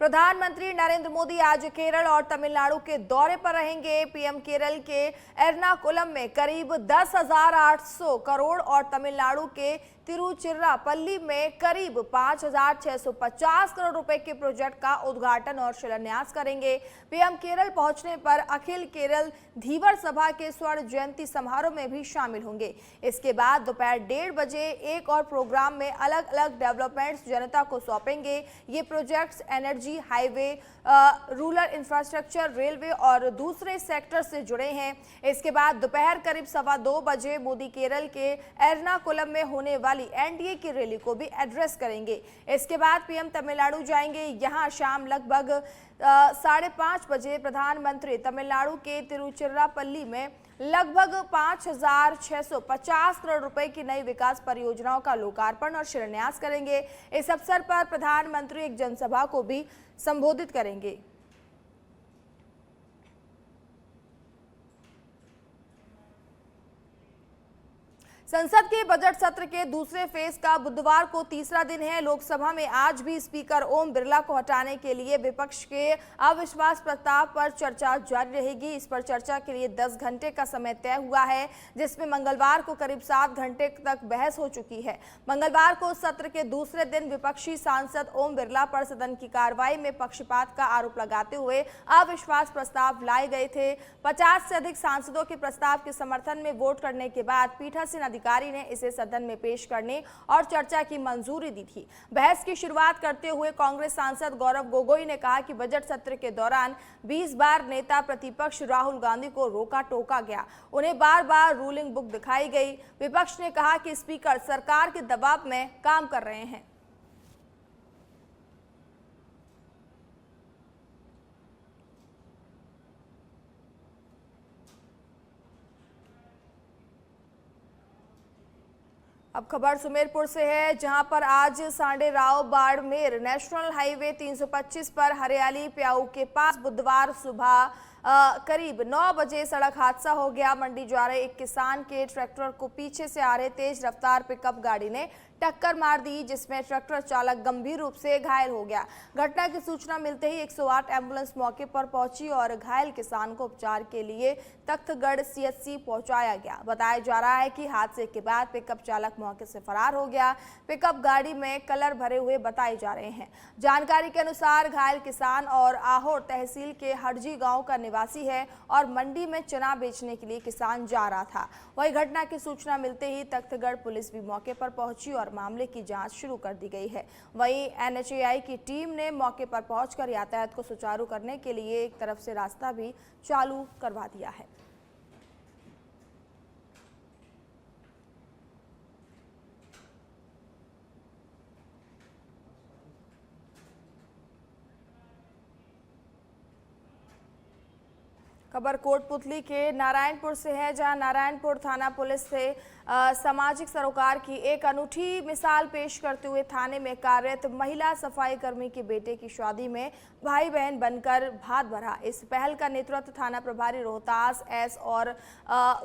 प्रधानमंत्री नरेंद्र मोदी आज केरल और तमिलनाडु के दौरे पर रहेंगे। पीएम केरल के एर्नाकुलम में करीब 10,800 करोड़ और तमिलनाडु के तिरुचिरापल्ली में करीब 5,650 करोड़ रुपए के प्रोजेक्ट का उद्घाटन और शिलान्यास करेंगे। पीएम केरल पहुंचने पर अखिल केरल धीवर सभा के स्वर्ण जयंती समारोह में भी शामिल होंगे। इसके बाद दोपहर 1:30 बजे एक और प्रोग्राम में अलग अलग डेवलपमेंट्स जनता को सौंपेंगे। ये projects energy, highway, rural infrastructure, railway और दूसरे सेक्टर से जुड़े हैं। इसके बाद दोपहर करीब 2:15 बजे मोदी केरल के एर्नाकुलम में होने वाली एनडीए की रैली को भी एड्रेस करेंगे। इसके बाद पीएम तमिलनाडु जाएंगे। यहां शाम लगभग 5:30 बजे प्रधानमंत्री तमिलनाडु के तिरुचिरापल्ली में लगभग 5,650 करोड़ रुपए की नई विकास परियोजनाओं का लोकार्पण और शिलान्यास करेंगे। इस अवसर पर प्रधानमंत्री एक जनसभा को भी संबोधित करेंगे। संसद के बजट सत्र के दूसरे फेज का बुधवार को तीसरा दिन है। लोकसभा में आज भी स्पीकर ओम बिरला को हटाने के लिए विपक्ष के अविश्वास प्रस्ताव पर चर्चा जारी रहेगी। इस पर चर्चा के लिए 10 घंटे का समय तय हुआ है, जिसमें मंगलवार को करीब 7 घंटे तक बहस हो चुकी है। मंगलवार को सत्र के दूसरे दिन विपक्षी सांसद ओम बिरला पर सदन की कार्रवाई में पक्षपात का आरोप लगाते हुए अविश्वास प्रस्ताव लाए गए थे। 50 से अधिक सांसदों के प्रस्ताव के समर्थन में वोट करने के बाद पीठासीन अधिकारी ने इसे सदन में पेश करने और चर्चा की मंजूरी दी थी। बहस की शुरुआत करते हुए कांग्रेस सांसद गौरव गोगोई ने कहा कि बजट सत्र के दौरान 20 बार नेता प्रतिपक्ष राहुल गांधी को रोका टोका गया, उन्हें बार बार रूलिंग बुक दिखाई गई। विपक्ष ने कहा कि स्पीकर सरकार के दबाव में काम कर रहे हैं। अब खबर सुमेरपुर से है, जहां पर आज सांडेराव बाड़मेर नेशनल हाईवे 325 पर हरियाली प्याऊ के पास बुधवार सुबह करीब 9 बजे सड़क हादसा हो गया। मंडी जा रहे एक किसान के ट्रैक्टर को पीछे से आ रहे तेज रफ्तार पिकअप गाड़ी ने टक्कर मार दी, जिसमें ट्रैक्टर चालक गंभीर रूप से घायल हो गया। घटना की सूचना मिलते ही 108 एम्बुलेंस मौके पर पहुंची और घायल किसान को उपचार के लिए तख्तगढ़ सीएचसी पहुंचाया गया। बताया जा रहा है कि हादसे के बाद पिकअप चालक मौके से फरार हो गया। पिकअप गाड़ी में कलर भरे हुए बताए जा रहे हैं। जानकारी के अनुसार घायल किसान और आहोर तहसील के हरजी गांव का निवासी है और मंडी में चना बेचने के लिए किसान जा रहा था। वही घटना की सूचना मिलते ही तख्तगढ़ पुलिस भी मौके पर पहुंची और मामले की जांच शुरू कर दी गई है। वहीं एनएचएआई की टीम ने मौके पर पहुंचकर यातायात को सुचारू करने के लिए एक तरफ से रास्ता भी चालू करवा दिया है। खबर कोटपुतली के नारायणपुर से है, जहां नारायणपुर थाना पुलिस से सामाजिक सरोकार की एक अनूठी मिसाल पेश करते हुए थाने में कार्यरत महिला सफाई कर्मी के बेटे की शादी में भाई बहन बनकर भात भरा। इस पहल का नेतृत्व थाना प्रभारी रोहतास एस और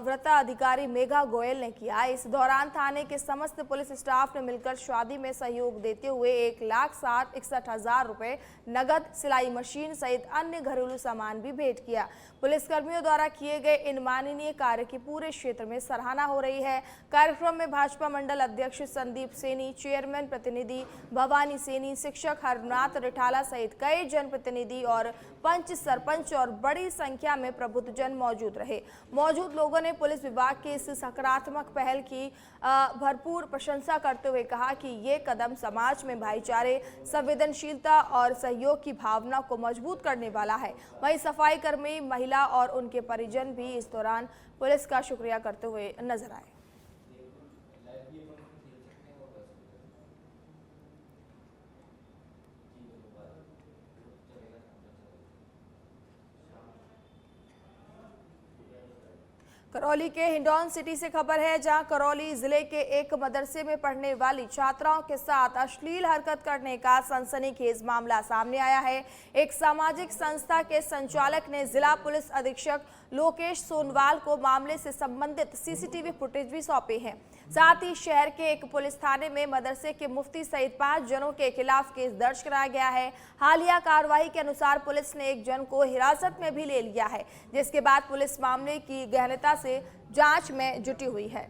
व्रता अधिकारी मेघा गोयल ने किया। इस दौरान थाने के समस्त पुलिस स्टाफ ने मिलकर शादी में सहयोग देते हुए 1,61,000 रुपए नगद, सिलाई मशीन सहित अन्य घरेलू सामान भी भेंट किया। पुलिसकर्मियों द्वारा किए गए इन माननीय कार्य की पूरे क्षेत्र में सराहना हो रही है। कार्यक्रम में भाजपा मंडल अध्यक्ष संदीप सेनी, चेयरमैन प्रतिनिधि भवानी सेनी, शिक्षक हरनाथ रिठाला सहित कई जनप्रतिनिधि और पंच, सरपंच और बड़ी संख्या में प्रबुद्धजन मौजूद रहे। मौजूद लोगों ने पुलिस विभाग की इस सकारात्मक पहल की भरपूर प्रशंसा करते हुए कहा कि ये कदम समाज में भाईचारे, संवेदनशीलता और सहयोग की भावना को मजबूत करने वाला है। वहीं सफाई कर्मी, महिला और उनके परिजन भी इस दौरान पुलिस का शुक्रिया करते हुए नजर आए। करौली के हिंडौन सिटी से खबर है, जहां करौली जिले के एक मदरसे में पढ़ने वाली छात्राओं के साथ अश्लील हरकत करने का सनसनीखेज मामला सामने आया है। एक सामाजिक संस्था के संचालक ने जिला पुलिस अधीक्षक लोकेश सोनवाल को मामले से संबंधित सीसीटीवी फुटेज भी सौंपे हैं। साथ ही शहर के एक पुलिस थाने में मदरसे के मुफ्ती सहित 5 जनों के खिलाफ केस दर्ज कराया गया है। हालिया कार्रवाई के अनुसार पुलिस ने एक जन को हिरासत में भी ले लिया है, जिसके बाद पुलिस मामले की गहनता से जांच में जुटी हुई है।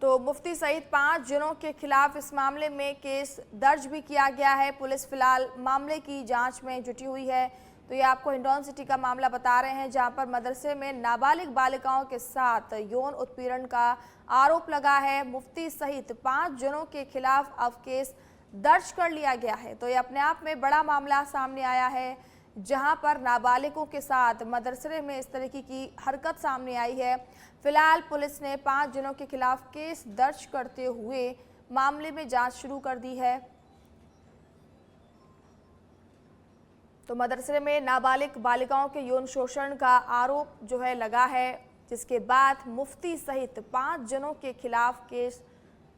तो मुफ्ती सहित 5 जनों के खिलाफ इस मामले में केस दर्ज भी किया गया है। पुलिस फिलहाल मामले की जांच में जुटी हुई है। तो ये आपको हिंडौन सिटी का मामला बता रहे हैं, जहां पर मदरसे में नाबालिग बालिकाओं के साथ यौन उत्पीड़न का आरोप लगा है। मुफ्ती सहित 5 जनों के खिलाफ अब केस दर्ज कर लिया गया है। तो ये अपने आप में बड़ा मामला सामने आया है, जहां पर नाबालिगों के साथ मदरसे में इस तरीके की हरकत सामने आई है। फिलहाल पुलिस ने 5 जनों के खिलाफ केस दर्ज करते हुए मामले में जांच शुरू कर दी है। तो मदरसे में नाबालिग बालिकाओं के यौन शोषण का आरोप जो है लगा है, जिसके बाद मुफ्ती सहित 5 जनों के खिलाफ केस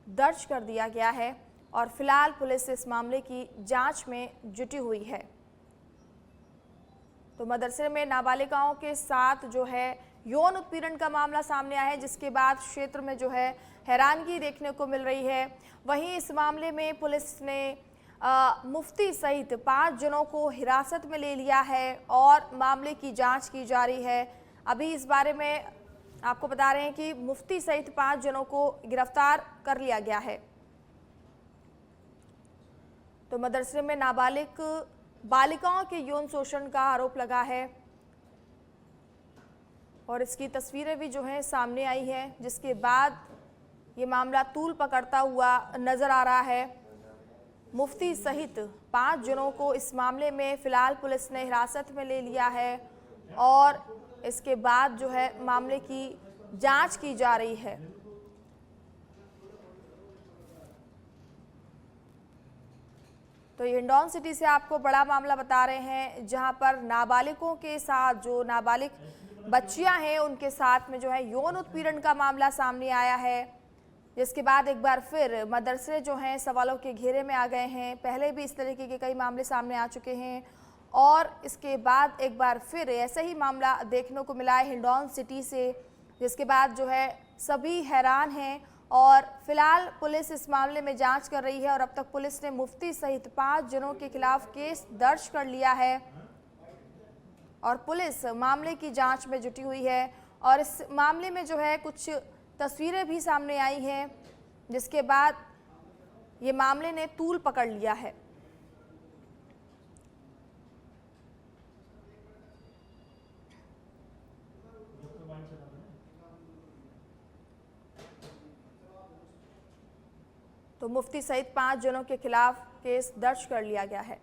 दर्ज कर दिया गया है और फिलहाल पुलिस इस मामले की जांच में जुटी हुई है। तो मदरसे में नाबालिगाओं के साथ जो है यौन उत्पीड़न का मामला सामने आया है, जिसके बाद क्षेत्र में जो है हैरानगी देखने को मिल रही है। वहीं इस मामले में पुलिस ने मुफ्ती सहित 5 जनों को हिरासत में ले लिया है और मामले की जांच की जा रही है। अभी इस बारे में आपको बता रहे हैं कि मुफ्ती सहित 5 जनों को गिरफ्तार कर लिया गया है। तो मदरसे में नाबालिग बालिकाओं के यौन शोषण का आरोप लगा है और इसकी तस्वीरें भी जो है सामने आई है, जिसके बाद ये मामला तूल पकड़ता हुआ नजर आ रहा है। मुफ्ती सहित 5 जनों को इस मामले में फिलहाल पुलिस ने हिरासत में ले लिया है और इसके बाद जो है मामले की जांच की जा रही है। तो हिंडौन सिटी से आपको बड़ा मामला बता रहे हैं, जहां पर नाबालिगों के साथ जो नाबालिग बच्चियां हैं उनके साथ में जो है यौन उत्पीड़न का मामला सामने आया है, जिसके बाद एक बार फिर मदरसे जो हैं सवालों के घेरे में आ गए हैं। पहले भी इस तरीके के कई मामले सामने आ चुके हैं और इसके बाद एक बार फिर ऐसा ही मामला देखने को मिला है हिंडौन सिटी से, जिसके बाद जो है सभी हैरान हैं और फिलहाल पुलिस इस मामले में जांच कर रही है और अब तक पुलिस ने मुफ्ती सहित 5 जनों के खिलाफ केस दर्ज कर लिया है और पुलिस मामले की जांच में जुटी हुई है। और इस मामले में जो है कुछ तस्वीरें भी सामने आई हैं, जिसके बाद ये मामले ने तूल पकड़ लिया है। तो मुफ्ती सहित 5 जनों के खिलाफ केस दर्ज कर लिया गया है।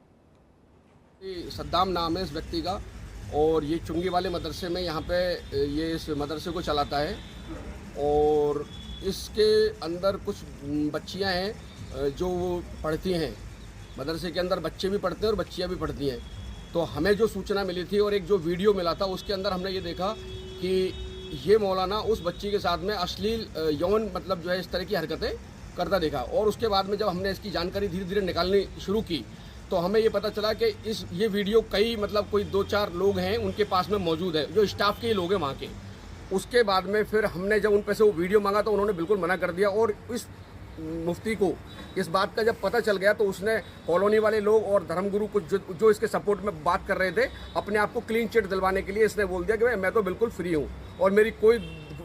सद्दाम नाम है इस व्यक्ति का और ये चुंगी वाले मदरसे में यहाँ पे ये इस मदरसे को चलाता है और इसके अंदर कुछ बच्चियाँ हैं जो पढ़ती हैं। मदरसे के अंदर बच्चे भी पढ़ते हैं और बच्चियाँ भी पढ़ती हैं। तो हमें जो सूचना मिली थी और एक जो वीडियो मिला था उसके अंदर हमने ये देखा कि ये मौलाना उस बच्ची के साथ में अश्लील यौन मतलब जो है इस तरह की हरकतें करता देखा। और उसके बाद में जब हमने इसकी जानकारी धीरे धीरे निकालनी शुरू की तो हमें ये पता चला कि ये वीडियो कई मतलब कोई 2-4 लोग हैं उनके पास में मौजूद है, जो स्टाफ के लोग हैं वहाँ के। उसके बाद में फिर हमने जब उन पे से वो वीडियो मांगा तो उन्होंने बिल्कुल मना कर दिया और इस मुफ्ती को इस बात का जब पता चल गया तो उसने कॉलोनी वाले लोग और धर्मगुरु को जो इसके सपोर्ट में बात कर रहे थे, अपने आप को क्लीन चिट दिलवाने के लिए इसने बोल दिया कि भाई मैं तो बिल्कुल फ्री हूँ और मेरी कोई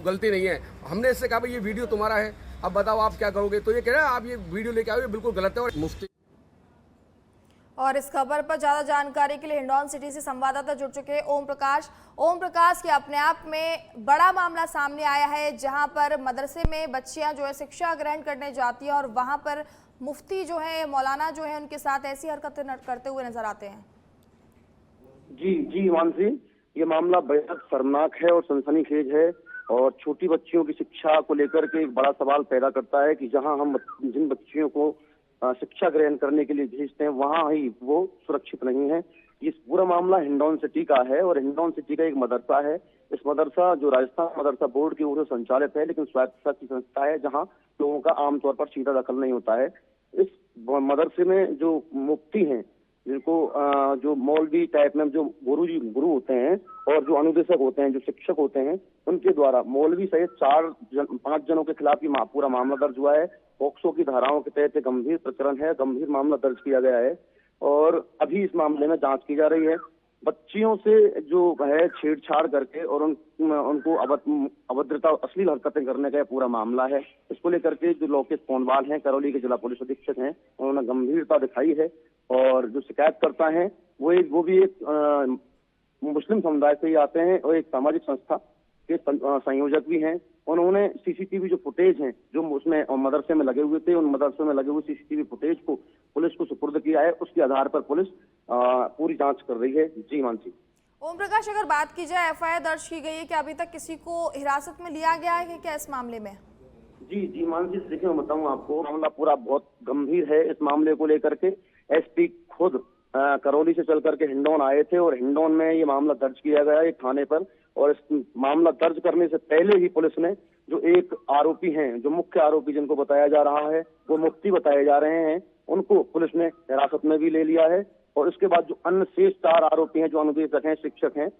गलती नहीं है। हमने इससे कहा भाई ये वीडियो तुम्हारा है, अब बताओ आप क्या करोगे। तो ये कह रहा है आप ये वीडियो लेके आओ, ये बिल्कुल गलत है। और मुफ्ती और इस खबर पर ज्यादा जानकारी के लिए हिंडौन सिटी से संवाददाता जुड़ चुके हैं ओम प्रकाश के अपने आप में बड़ा मामला सामने आया है, जहां पर मदरसे में बच्चियां जो है शिक्षा ग्रहण करने जाती हैं और वहां पर मुफ्ती जो है मौलाना जो है उनके साथ ऐसी हरकतें करते हुए नजर आते हैं। जी मानसी, ये मामला बेहद शर्मनाक है और सनसनीखेज है और छोटी बच्चियों की शिक्षा को लेकर के एक बड़ा सवाल पैदा करता है कि जहां हम जिन बच्चियों को शिक्षा ग्रहण करने के लिए भेजते हैं वहां ही वो सुरक्षित नहीं है। इस पूरा मामला हिंडौन सिटी का है और हिंडौन सिटी का एक मदरसा है। इस मदरसा जो राजस्थान मदरसा बोर्ड की ओर से संचालित है, लेकिन स्वायत्तता की संस्था है जहां लोगों का आमतौर पर सीधा दखल नहीं होता है। इस मदरसे में जो मुफ्ती हैं जिनको जो मौलवी टाइप में जो गुरु होते हैं और जो अनुदेशक होते हैं, जो शिक्षक होते हैं, उनके द्वारा मौलवी सहित 5 जनों के खिलाफ ये पूरा मामला दर्ज हुआ है। पॉक्सो की धाराओं के तहत गंभीर प्रकरण है, गंभीर मामला दर्ज किया गया है और अभी इस मामले में जांच की जा रही है। बच्चियों से जो है छेड़छाड़ करके और उनको अभद्रता अश्लील हरकतें करने का पूरा मामला है। इसको लेकर के जो लोकेश पोनवाल हैं, करौली के जिला पुलिस अधीक्षक हैं, उन्होंने गंभीरता दिखाई है और जो शिकायतकर्ता हैं वो भी एक मुस्लिम समुदाय से ही आते हैं और एक सामाजिक संस्था के संयोजक भी हैं। उन्होंने सीसीटीवी जो फुटेज हैं जो उसमें मदरसे में लगे हुए थे, उन मदरसे में लगे हुए सीसीटीवी फुटेज को पुलिस को सुपुर्द किया है। उसके आधार पर पुलिस पूरी जांच कर रही है। जी मानसी। ओम प्रकाश, अगर बात की जाए एफआईआर दर्ज की गई है, क्या अभी तक किसी को हिरासत में लिया गया है कि क्या इस मामले में? जी मानसी, देखिए मैं बताऊं आपको, मामला पूरा बहुत गंभीर है। इस मामले को लेकर के एसपी खुद करौली से चल करके हिंडौन आए थे और हिंडौन में ये मामला दर्ज किया गया एक थाने पर। और इस मामला दर्ज करने से पहले ही पुलिस ने जो एक आरोपी हैं, जो मुख्य आरोपी जिनको बताया जा रहा है वो मुफ्ती बताए जा रहे हैं, उनको पुलिस ने हिरासत में भी ले लिया है। और उसके बाद जो अन्य शेष 4 आरोपी हैं, जो अनुदेशक हैं, शिक्षक हैं,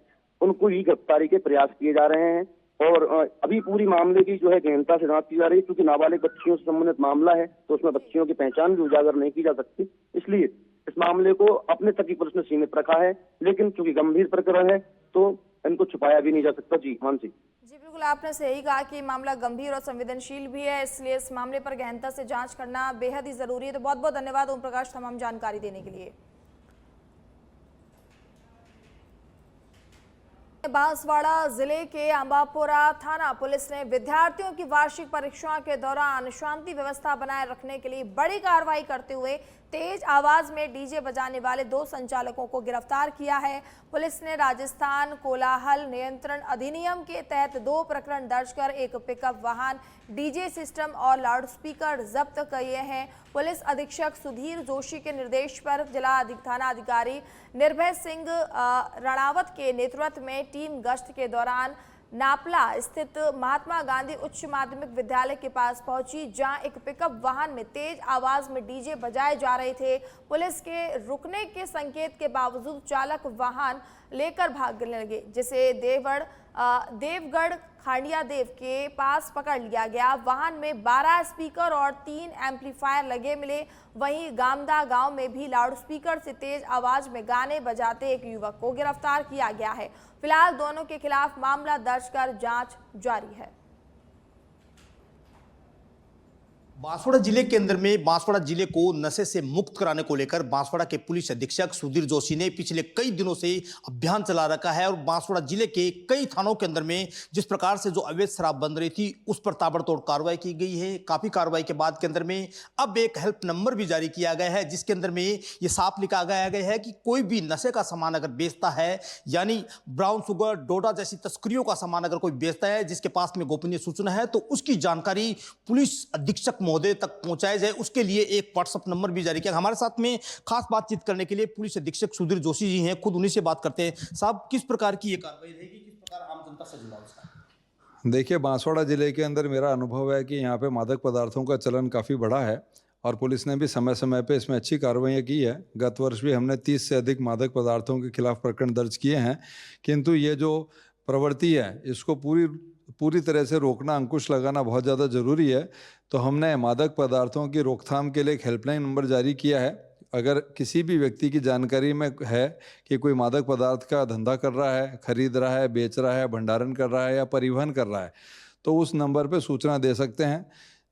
उनको ही गिरफ्तारी के प्रयास किए जा रहे हैं। और अभी पूरी मामले की जो है गहनता से जांच की जा रही है, क्योंकि नाबालिग बच्चियों से संबंधित मामला है तो उसमें बच्चियों की पहचान भी उजागर नहीं की जा सकती। इसलिए इस मामले को अपने तक ही पुलिस ने सीमित रखा है, लेकिन चूंकि गंभीर प्रकरण है तो इनको छुपाया भी नहीं जा सकता। जी मानसी। जी बिल्कुल, आपने सही कहा कि मामला गंभीर और संवेदनशील भी है, इसलिए इस मामले पर गहनता से जांच करना बेहद ही जरूरी है। तो बहुत बहुत धन्यवाद ओम प्रकाश तमाम जानकारी देने के लिए। बांसवाड़ा जिले के अंबापुरा थाना पुलिस ने विद्यार्थियों की वार्षिक परीक्षाओं के दौरान शांति व्यवस्था बनाए रखने के लिए बड़ी कार्रवाई करते हुए तेज आवाज में डीजे बजाने वाले 2 संचालकों को गिरफ्तार किया है। पुलिस ने राजस्थान कोलाहल नियंत्रण अधिनियम के तहत 2 प्रकरण दर्ज कर एक पिकअप वाहन, डीजे सिस्टम और लाउडस्पीकर जब्त किए हैं। पुलिस अधीक्षक सुधीर जोशी के निर्देश पर जिला थाना अधिकारी निर्भय सिंह रणावत के नेतृत्व में टीम गश्त के दौरान नापला स्थित महात्मा गांधी उच्च माध्यमिक विद्यालय के पास पहुंची, जहां एक पिकअप वाहन में तेज आवाज में डीजे बजाए जा रहे थे। पुलिस के रुकने के संकेत के बावजूद चालक वाहन लेकर भागने लगे, जिसे देवगढ़ खांडिया देव के पास पकड़ लिया गया। वाहन में 12 स्पीकर और 3 एम्पलीफायर लगे मिले। वहीं गामदा गांव में भी लाउडस्पीकर से तेज आवाज में गाने बजाते एक युवक को गिरफ्तार किया गया है। फिलहाल दोनों के खिलाफ मामला दर्ज कर जांच जारी है। बांसवाड़ा जिले के अंदर में बांसवाड़ा जिले को नशे से मुक्त कराने को लेकर बांसवाड़ा के पुलिस अधीक्षक सुधीर जोशी ने पिछले कई दिनों से अभियान चला रखा है और बांसवाड़ा जिले के कई थानों के अंदर में जिस प्रकार से जो अवैध शराब बन रही थी उस पर ताबड़तोड़ कार्रवाई की गई है। काफी कार्रवाई के बाद के अंदर में अब एक हेल्प नंबर भी जारी किया गया है, जिसके अंदर में ये साफ लिखा गया है कि कोई भी नशे का सामान अगर बेचता है, यानी ब्राउन शुगर, डोडा जैसी तस्करियों का सामान अगर कोई बेचता है जिसके पास में गोपनीय सूचना है, तो उसकी जानकारी पुलिस अधीक्षक महोदय तक पहुंचाया जाए। उसके लिए एक व्हाट्सएप नंबर भी जारी किया। हमारे साथ में खास बातचीत करने के लिए पुलिस अधीक्षक सुधीर जोशी जी हैं, खुद उन्हीं से बात करते हैं। साहब, किस प्रकार की ये कार्रवाई रहेगी, किस प्रकार आम जनता से जुड़ा उसका? देखिए, बांसवाड़ा जिले के अंदर मेरा अनुभव है कि यहाँ पे मादक पदार्थों का चलन काफ़ी बढ़ा है और पुलिस ने भी समय समय पे इसमें अच्छी कार्रवाइयाँ की है। गत वर्ष भी हमने 30 से अधिक मादक पदार्थों के खिलाफ प्रकरण दर्ज किए हैं, किंतु ये जो प्रवृत्ति है इसको पूरी तरह से रोकना, अंकुश लगाना बहुत ज़्यादा ज़रूरी है। तो हमने मादक पदार्थों की रोकथाम के लिए एक हेल्पलाइन नंबर जारी किया है। अगर किसी भी व्यक्ति की जानकारी में है कि कोई मादक पदार्थ का धंधा कर रहा है, खरीद रहा है, बेच रहा है, भंडारण कर रहा है या परिवहन कर रहा है, तो उस नंबर पर सूचना दे सकते हैं।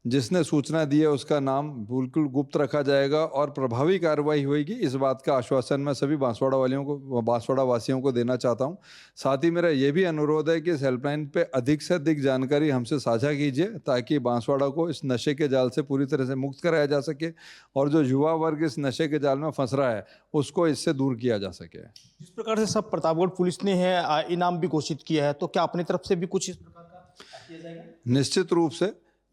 जिसने सूचना दी है उसका नाम बिल्कुल गुप्त रखा जाएगा और प्रभावी कार्रवाई होगी। इस बात का आश्वासन मैं सभी बांसवाड़ा वासियों को देना चाहता हूं। साथ ही मेरा ये भी अनुरोध है कि इस हेल्पलाइन पे अधिक से अधिक जानकारी हमसे साझा कीजिए, ताकि बांसवाड़ा को इस नशे के जाल से पूरी तरह से मुक्त कराया जा सके और जो युवा वर्ग इस नशे के जाल में फंस रहा है उसको इससे दूर किया जा सके। जिस प्रकार से सब प्रतापगढ़ पुलिस ने है इनाम भी घोषित किया है, तो क्या अपनी तरफ से भी कुछ इस प्रकार का किया जाएगा?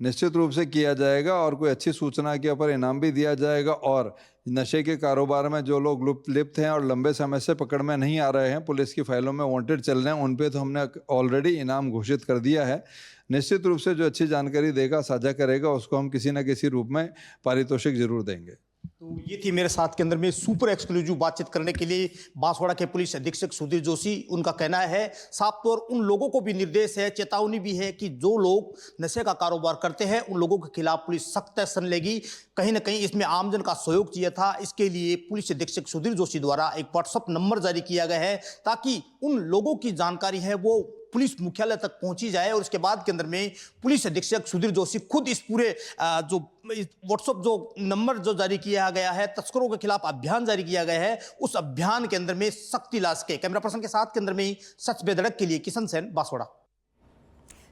निश्चित रूप से किया जाएगा और कोई अच्छी सूचना के ऊपर इनाम भी दिया जाएगा। और नशे के कारोबार में जो लोग लिप्त हैं और लंबे समय से पकड़ में नहीं आ रहे हैं, पुलिस की फाइलों में वांटेड चल रहे हैं, उन पे तो हमने ऑलरेडी इनाम घोषित कर दिया है। निश्चित रूप से जो अच्छी जानकारी देगा, साझा करेगा, उसको हम किसी न किसी रूप में पारितोषिक जरूर देंगे। तो ये थी मेरे साथ के अंदर में सुपर एक्सक्लूसिव बातचीत करने के लिए बांसवाड़ा के पुलिस अधीक्षक सुधीर जोशी। उनका कहना है साफ तौर उन लोगों को भी निर्देश है, चेतावनी भी है कि जो लोग नशे का कारोबार करते हैं उन लोगों के खिलाफ पुलिस सख्त एक्शन लेगी। कहीं ना कहीं इसमें आमजन का सहयोग चाहिए था, इसके लिए पुलिस अधीक्षक सुधीर जोशी द्वारा एक व्हाट्सएप नंबर जारी किया गया है ताकि उन लोगों की जानकारी है वो पुलिस मुख्यालय तक पहुंची जाए। और इसके बाद के अंदर में पुलिस अधीक्षक सुधीर जोशी खुद इस पूरे जो व्हाट्सएप जो नंबर जो जारी किया गया है, तस्करों के खिलाफ अभियान जारी किया गया है, उस अभियान के अंदर में सख्ती लाश के। कैमरा पर्सन के साथ के अंदर में सच बेधड़क के लिए किशन सेन, बांसवाड़ा।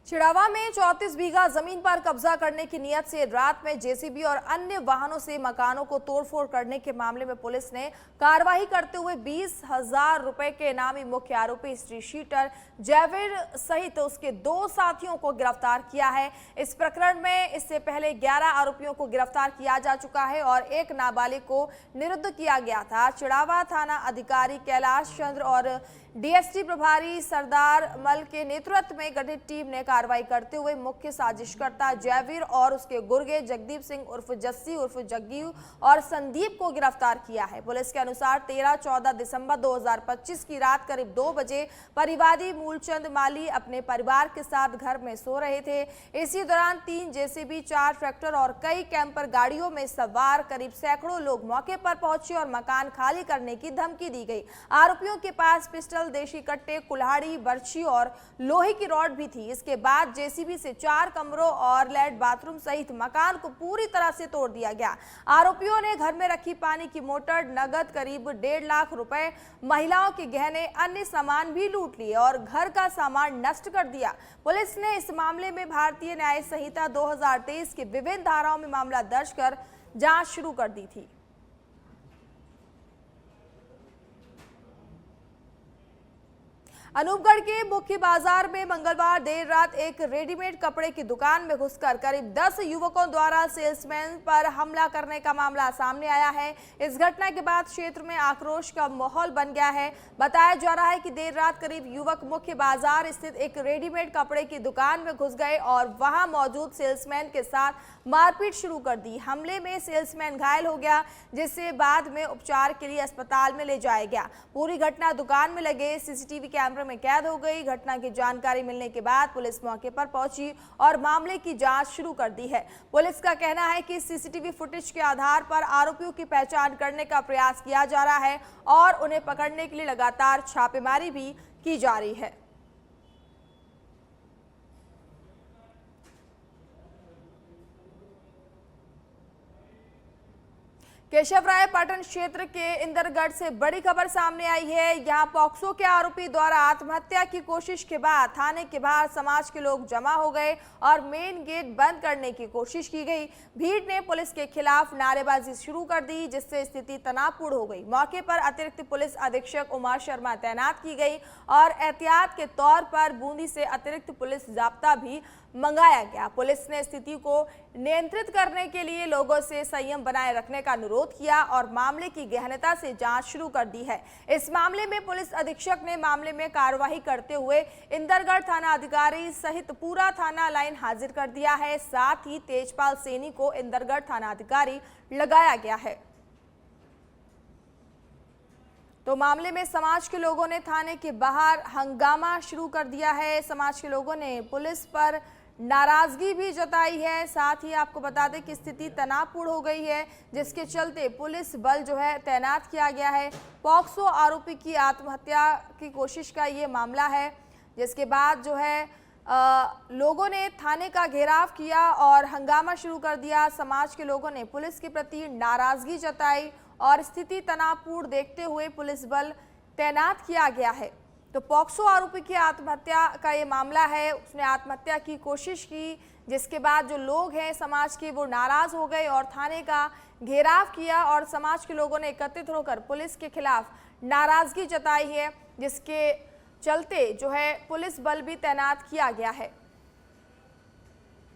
चिड़ावा में 34 बीघा जमीन पर कब्जा करने की नियत से रात में जेसीबी और अन्य वाहनों से मकानों को तोड़फोड़ करने के मामले में पुलिस ने कार्रवाई करते हुए 20,000 रुपए के इनामी मुख्य आरोपी स्ट्रीट शीटर जयवीर सहित उसके 2 साथियों को गिरफ्तार किया है। इस प्रकरण में इससे पहले 11 आरोपियों को गिरफ्तार किया जा चुका है और एक नाबालिग को निरुद्ध किया गया था। चिड़ावा थाना अधिकारी कैलाश चंद्र और डीएसटी प्रभारी सरदार मल के नेतृत्व में गठित टीम ने कार्रवाई करते हुए मुख्य साजिशकर्ता जयवीर और उसके गुर्गे जगदीप सिंह उर्फ जस्सी उर्फ जग्गी और संदीप को गिरफ्तार किया है। पुलिस के अनुसार 13-14 दिसंबर 2025 की रात करीब 2 बजे परिवादी मूलचंद माली अपने परिवार के साथ घर में सो रहे थे। इसी दौरान 3 जेसीबी, 4 ट्रैक्टर और कई कैंपर गाड़ियों में सवार करीब सैकड़ों लोग मौके पर पहुंचे और मकान खाली करने की धमकी दी गई। आरोपियों के पास पिस्टल, देशी कट्टे, कुल्हाड़ी, बर्छी और लोहे की रॉड भी थी। इसके बाद जेसीबी से 4 कमरों और लैट बाथरूम सहित मकान को पूरी तरह से तोड़ दिया गया। आरोपियों ने घर में रखी पानी की मोटर, नगद करीब 1.5 लाख रुपए, महिलाओं के गहने, अन्य सामान भी लूट लिए और घर का सामान नष्ट कर दिया। पुलिस ने इस मामले में भारतीय न्याय संहिता 2023 की विभिन्न धाराओं में मामला दर्ज कर जांच शुरू कर दी थी। अनूपगढ़ के मुख्य बाजार में मंगलवार देर रात एक रेडीमेड कपड़े की दुकान में घुसकर करीब 10 युवकों द्वारा सेल्समैन पर हमला करने का मामला सामने आया है। इस घटना के बाद क्षेत्र में आक्रोश का माहौल बन गया है। बताया जा रहा है कि देर रात करीब युवक मुख्य बाजार स्थित एक रेडीमेड कपड़े की दुकान में घुस गए और वहां मौजूद सेल्समैन के साथ मारपीट शुरू कर दी। हमले में सेल्समैन घायल हो गया, जिसे बाद में उपचार के लिए अस्पताल में ले जाया गया। पूरी घटना दुकान में लगे सीसीटीवी कैमरे में कैद हो गई। घटना की जानकारी मिलने के बाद पुलिस मौके पर पहुंची और मामले की जांच शुरू कर दी है। पुलिस का कहना है कि सीसीटीवी फुटेज के आधार पर आरोपियों की पहचान करने का प्रयास किया जा रहा है और उन्हें पकड़ने के लिए लगातार छापेमारी भी की जा रही है। केशवरायपाटन क्षेत्र के इंदरगढ़ से बड़ी खबर सामने आई है। यहां पॉक्सो के आरोपी द्वारा आत्महत्या की कोशिश के बाद थाने के बाहर समाज के लोग जमा हो गए और मेन गेट बंद करने की कोशिश की गई। भीड़ ने पुलिस के खिलाफ नारेबाजी शुरू कर दी, जिससे स्थिति तनावपूर्ण हो गई। मौके पर अतिरिक्त पुलिस अधीक्षक उमा शर्मा तैनात की गई और एहतियात के तौर पर बूंदी से अतिरिक्त पुलिस जाब्ता भी मंगाया गया। पुलिस ने स्थिति को नियंत्रित करने के लिए लोगों से संयम बनाए रखने का अनुरोध किया और मामले की गहनता से जांच शुरू कर दी है। इस मामले में पुलिस अधीक्षक ने मामले में कार्यवाही करते हुए इंदरगढ़ थाना अधिकारी सहित पूरा थाना लाइन हाजिर कर दिया है। साथ ही तेजपाल सैनी को इंदरगढ़ थाना अधिकारी लगाया गया है। तो मामले में समाज के लोगों ने थाने के बाहर हंगामा शुरू कर दिया है। समाज के लोगों ने पुलिस पर नाराजगी भी जताई है। साथ ही आपको बता दें कि स्थिति तनावपूर्ण हो गई है, जिसके चलते पुलिस बल जो है तैनात किया गया है। पॉक्सो आरोपी की आत्महत्या की कोशिश का ये मामला है, जिसके बाद जो है लोगों ने थाने का घेराव किया और हंगामा शुरू कर दिया। समाज के लोगों ने पुलिस के प्रति नाराजगी जताई और स्थिति तनावपूर्ण देखते हुए पुलिस बल तैनात किया गया है। तो पॉक्सो आरोपी की आत्महत्या का ये मामला है। उसने आत्महत्या की कोशिश की, जिसके बाद जो लोग हैं समाज के वो नाराज हो गए और थाने का घेराव किया और समाज के लोगों ने एकत्रित होकर पुलिस के खिलाफ नाराजगी जताई है, जिसके चलते जो है पुलिस बल भी तैनात किया गया है।